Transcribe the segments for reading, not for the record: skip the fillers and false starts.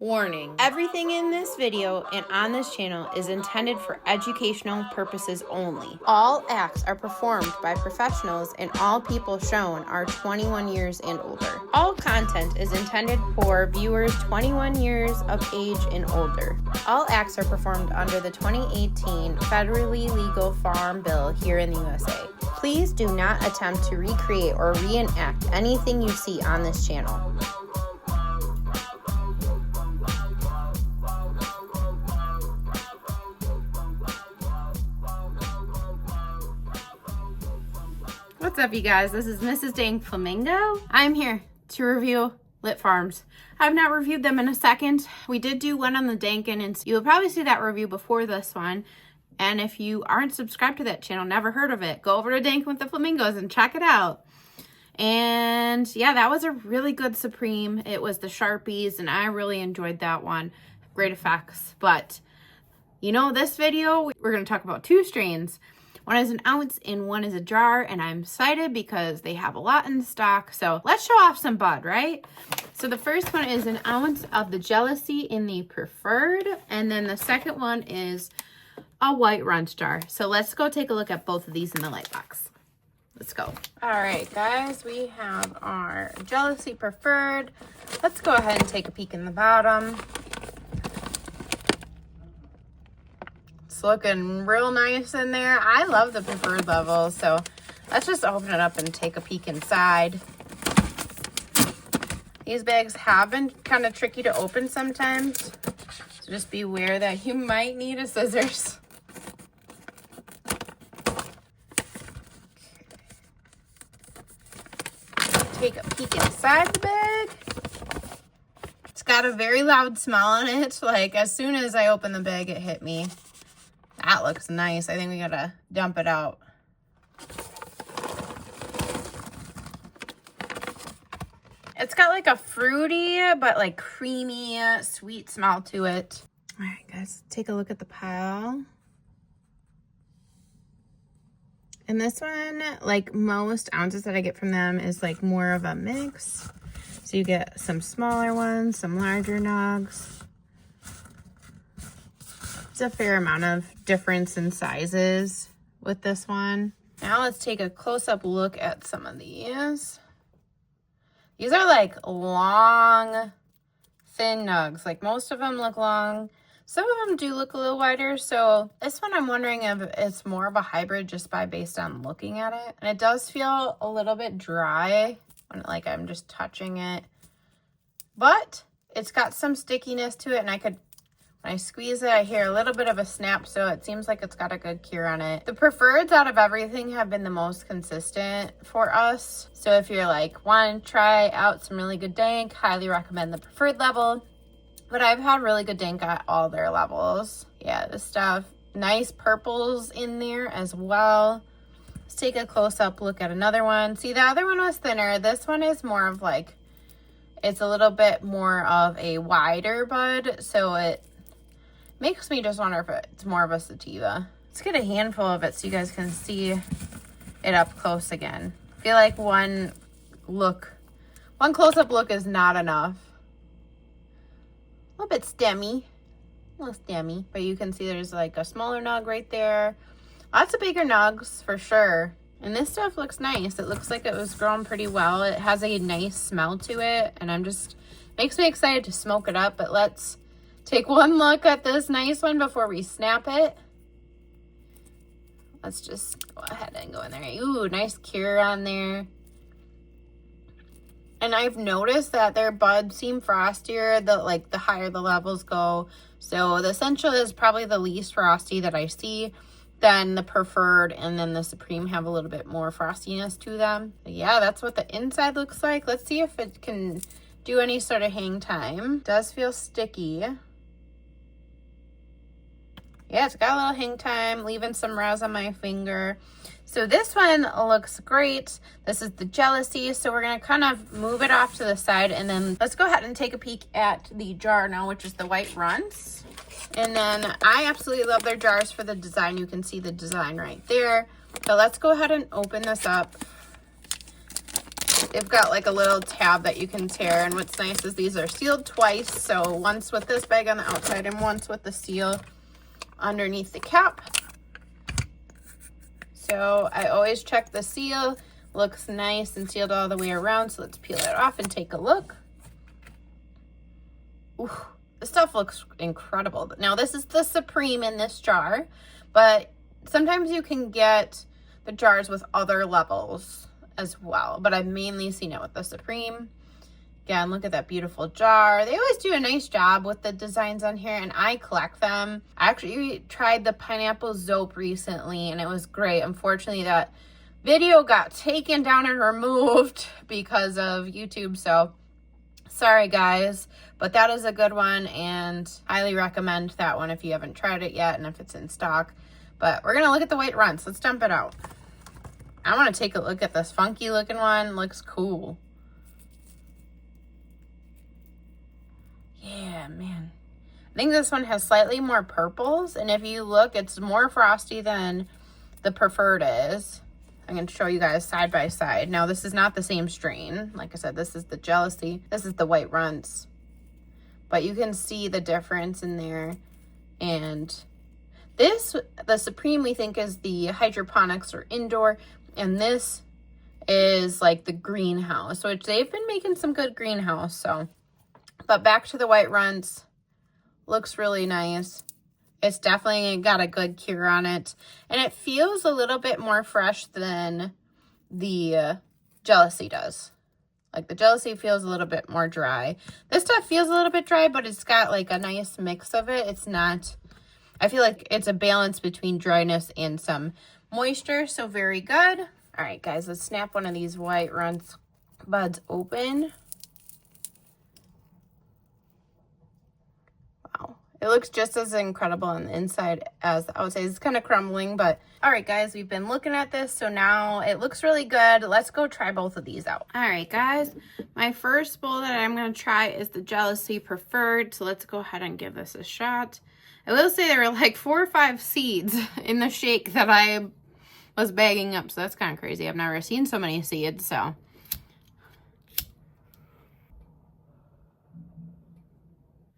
Warning, everything in this video and on this channel is intended for educational purposes only. All acts are performed by professionals and all people shown are 21 years and older. All content is intended for viewers 21 years of age and older. All acts are performed under the 2018 federally legal Farm Bill here in the USA. Please do not attempt to recreate or reenact anything you see on this channel. What's up, you guys? This is Mrs. Dank Flamingo. I'm here to review Lit Farms. I've not reviewed them in a second. We did do one on the Dankin, and you'll probably see that review before this one. And if you aren't subscribed to that channel, never heard of it, go over to Dank with the Flamingos and check it out. And yeah, that was a really good Supreme. It was the Sharpies, and I really enjoyed that one. Great effects. But you know, this video, we're going to talk about two strains. One is an ounce and one is a jar, and I'm excited because they have a lot in stock. So let's show off some bud, right? So the first one is an ounce of the Jealousy in the Preferred, and then the second one is a White Runtz jar. So let's go take a look at both of these in the light box. Let's go. All right, guys, we have our Jealousy Preferred. Let's go ahead and take a peek in the bottom. It's looking real nice in there. I love the Preferred level, so let's just open it up and take a peek inside. These bags have been kind of tricky to open sometimes, so just be aware that you might need a scissors. Take a peek inside the bag. It's got a very loud smell on it. Like, as soon as I opened the bag, it hit me. That looks nice. I think we gotta dump it out. It's got like a fruity, but like creamy, sweet smell to it. All right, guys, take a look at the pile. And this one, like most ounces that I get from them, is like more of a mix. So you get some smaller ones, some larger nugs. A fair amount of difference in sizes with this one. Now let's take a close-up look at some of these. These are like long, thin nugs. Like most of them look long. Some of them do look a little wider. So this one I'm wondering if it's more of a hybrid just based on looking at it. And it does feel a little bit dry when like I'm just touching it. But it's got some stickiness to it, and when I squeeze it, I hear a little bit of a snap, so it seems like it's got a good cure on it. The Preferreds out of everything have been the most consistent for us. So if you're like, want to try out some really good dank, highly recommend the Preferred level. But I've had really good dank at all their levels. Yeah, this stuff, nice purples in there as well. Let's take a close-up look at another one. See, the other one was thinner. This one is more of like, it's a little bit more of a wider bud, so it makes me just wonder if it's more of a sativa. Let's get a handful of it so you guys can see it up close again. I feel like one close-up look is not enough. A little bit stemmy. A little stemmy. But you can see there's like a smaller nug right there. Lots of bigger nugs for sure. And this stuff looks nice. It looks like it was grown pretty well. It has a nice smell to it. And makes me excited to smoke it up. But let's take one look at this nice one before we snap it. Let's just go ahead and go in there. Ooh, nice cure on there. And I've noticed that their buds seem frostier the higher the levels go. So the Essential is probably the least frosty that I see. Then the Preferred and then the Supreme have a little bit more frostiness to them. But yeah, that's what the inside looks like. Let's see if it can do any sort of hang time. It does feel sticky. Yeah, it's got a little hang time, leaving some res on my finger. So this one looks great. This is the Jealousy. So we're going to kind of move it off to the side. And then let's go ahead and take a peek at the jar now, which is the White Runtz. And then I absolutely love their jars for the design. You can see the design right there. So let's go ahead and open this up. they've got like a little tab that you can tear, and what's nice is these are sealed twice, so once with this bag on the outside and once with the seal underneath the cap. So I always check the seal. Looks nice and sealed all the way around, so let's peel it off and take a look. Ooh, this stuff looks incredible. Now this is the Supreme in this jar, but sometimes you can get the jars with other levels as well, but I've mainly seen it with the Supreme. Again, look at that beautiful jar. They always do a nice job with the designs on here, and I collect them. I actually tried the pineapple Zope recently, and it was great. Unfortunately, that video got taken down and removed because of YouTube, so sorry guys, but that is a good one, and highly recommend that one if you haven't tried it yet and if it's in stock. But we're gonna look at the White Runtz. Let's dump it out. I want to take a look at this funky looking one. Looks cool. Yeah, man. I think this one has slightly more purples, and if you look, it's more frosty than the Preferred is. I'm going to show you guys side by side. Now, this is not the same strain. Like I said, this is the Jealousy. This is the White Runtz. But you can see the difference in there. And this, the Supreme, we think is the hydroponics or indoor. And this is like the greenhouse, which they've been making some good greenhouse. So, but back to the White Runtz. Looks really nice. It's definitely got a good cure on it. And it feels a little bit more fresh than the Jealousy does. Like the Jealousy feels a little bit more dry. This stuff feels a little bit dry, but it's got like a nice mix of it. It's not, I feel like it's a balance between dryness and some moisture. So very good. All right, guys, let's snap one of these White Runtz buds open. It looks just as incredible on the inside as the outside. It's kind of crumbling, but all right, guys, we've been looking at this, so now it looks really good. Let's go try both of these out. All right, guys, my first bowl that I'm going to try is the Jealousy Preferred, so let's go ahead and give this a shot. I will say there were like 4 or 5 seeds in the shake that I was bagging up, so that's kind of crazy. I've never seen so many seeds, so.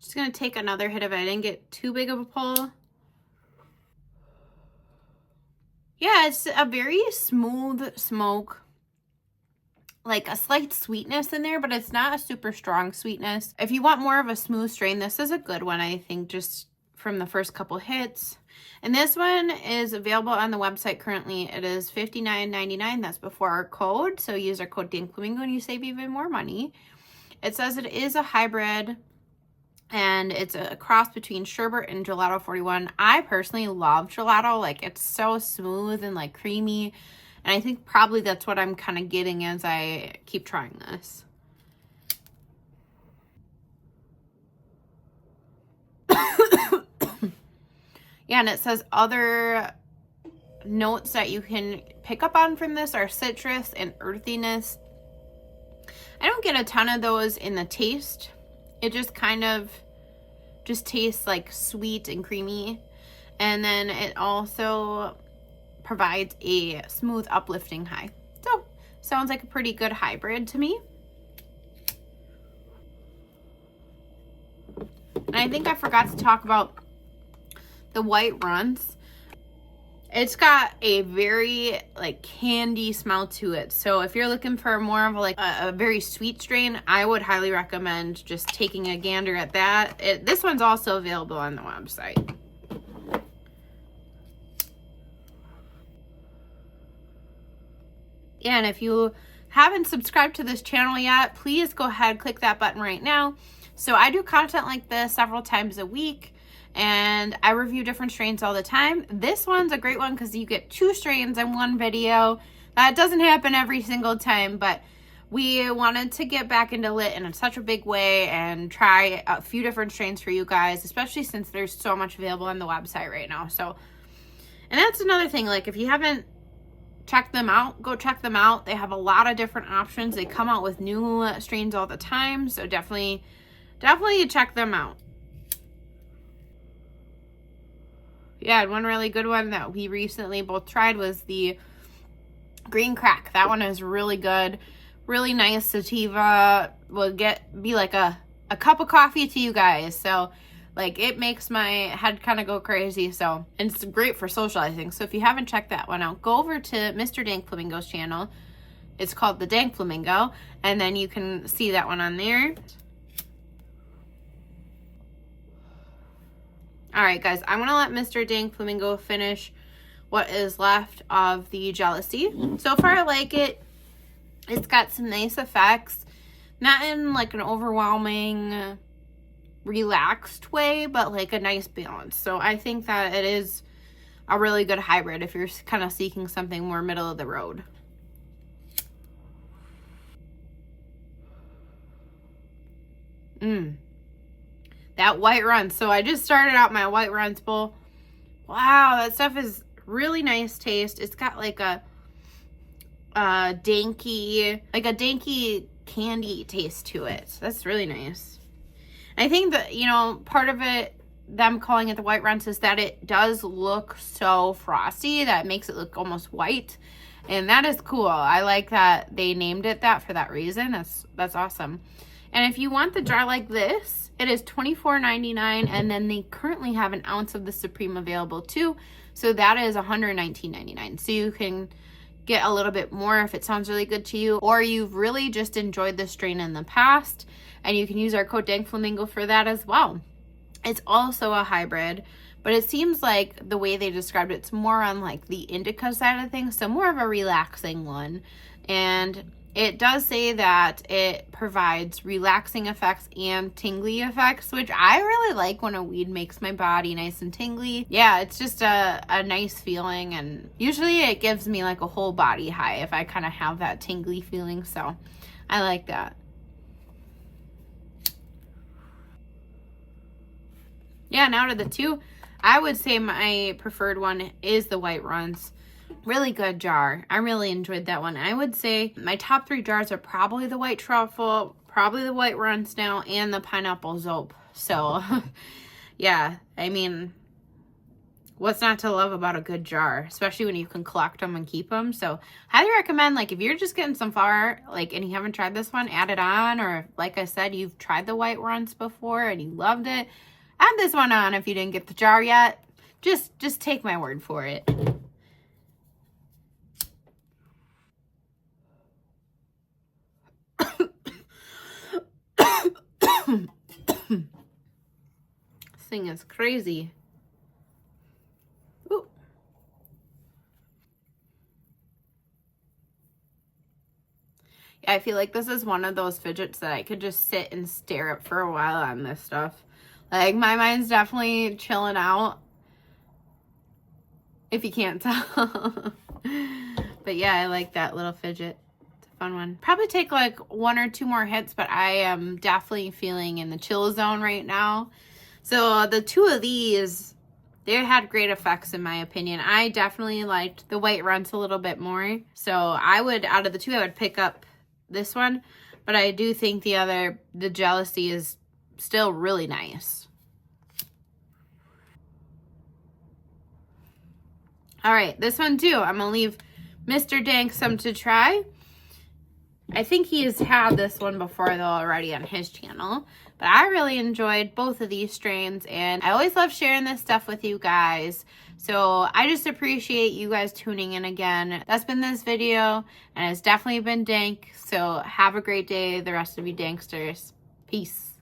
Just gonna take another hit of it. I didn't get too big of a pull. Yeah, it's a very smooth smoke. Like a slight sweetness in there, but it's not a super strong sweetness. If you want more of a smooth strain, this is a good one, I think, just from the first couple hits. And this one is available on the website currently. It is $59.99. That's before our code. So use our code DankFlamingo and you save even more money. It says it is a hybrid. And it's a cross between sherbet and gelato 41. I personally love gelato. Like, it's so smooth and like creamy. And I think probably that's what I'm kind of getting as I keep trying this. Yeah, and it says other notes that you can pick up on from this are citrus and earthiness. I don't get a ton of those in the taste. It just kind of just tastes like sweet and creamy. And then it also provides a smooth, uplifting high. So, sounds like a pretty good hybrid to me. And I think I forgot to talk about the White Runtz. It's got a very like candy smell to it. So if you're looking for more of like a very sweet strain, I would highly recommend just taking a gander at that. This one's also available on the website. Yeah, and if you haven't subscribed to this channel yet, please go ahead, click that button right now. So I do content like this several times a week. And I review different strains all the time. This one's a great one because you get 2 strains in one video. That doesn't happen every single time, but we wanted to get back into lit in such a big way and try a few different strains for you guys, especially since there's so much available on the website right now. So, and that's another thing, like if you haven't checked them out, go check them out. They have a lot of different options. They come out with new strains all the time, so definitely check them out. Yeah, and one really good one that we recently both tried was the Green Crack. That one is really good. really nice sativa. Will be like a cup of coffee to you guys. So like it makes my head kind of go crazy. So, and it's great for socializing. So if you haven't checked that one out, go over to Mr. Dank Flamingo's channel. It's called The Dank Flamingo, and then you can see that one on there. All right, guys, I'm gonna let Mr. Dank Flamingo finish what is left of the Jealousy. So far, I like it. It's got some nice effects, not in like an overwhelming relaxed way, but like a nice balance. So I think that it is a really good hybrid if you're kind of seeking something more middle of the road. That White Runtz. So I just started out my White Runtz bowl. Wow, that stuff is really nice taste. It's got like a danky candy taste to it. That's really nice. I think that, you know, part of it, them calling it the White Runtz, is that it does look so frosty that it makes it look almost white. And that is cool. I like that they named it that for that reason. That's awesome. And if you want the jar like this, it is $24.99, and then they currently have an ounce of the Supreme available too. So that is $119.99. So you can get a little bit more if it sounds really good to you, or you've really just enjoyed the strain in the past, and you can use our code DankFlamingo for that as well. It's also a hybrid, but it seems like the way they described it's more on like the indica side of things, so more of a relaxing one. And it does say that it provides relaxing effects and tingly effects, which I really like when a weed makes my body nice and tingly. Yeah, it's just a nice feeling, and usually it gives me like a whole body high if I kind of have that tingly feeling, so I like that. Yeah, and out of the two, I would say my preferred one is the White Runtz. Really good jar. I really enjoyed that one. I would say my top 3 jars are probably the White Truffle, probably the White Runtz now, and the Pineapple Zope. So, yeah, I mean, what's not to love about a good jar, especially when you can collect them and keep them. So, highly recommend, like, if you're just getting some flower, like, and you haven't tried this one, add it on. Or, like I said, you've tried the White Runtz before and you loved it, add this one on if you didn't get the jar yet. Just take my word for it. This thing is crazy. Ooh. Yeah, I feel like this is one of those fidgets that I could just sit and stare at for a while on this stuff. Like, my mind's definitely chilling out, if you can't tell. But yeah, I like that little fidget. It's a fun one. Probably take like 1 or 2 more hits, but I am definitely feeling in the chill zone right now. So the 2 of these, they had great effects in my opinion. I definitely liked the White Runtz a little bit more. So I would, out of the 2, I would pick up this one. But I do think the Jealousy is still really nice. All right, this one too, I'm gonna leave Mr. Dank some to try. I think he has had this one before though already on his channel, but I really enjoyed both of these strains, and I always love sharing this stuff with you guys. So I just appreciate you guys tuning in again. That's been this video, and it's definitely been Dank. So have a great day, the rest of you Danksters. Peace.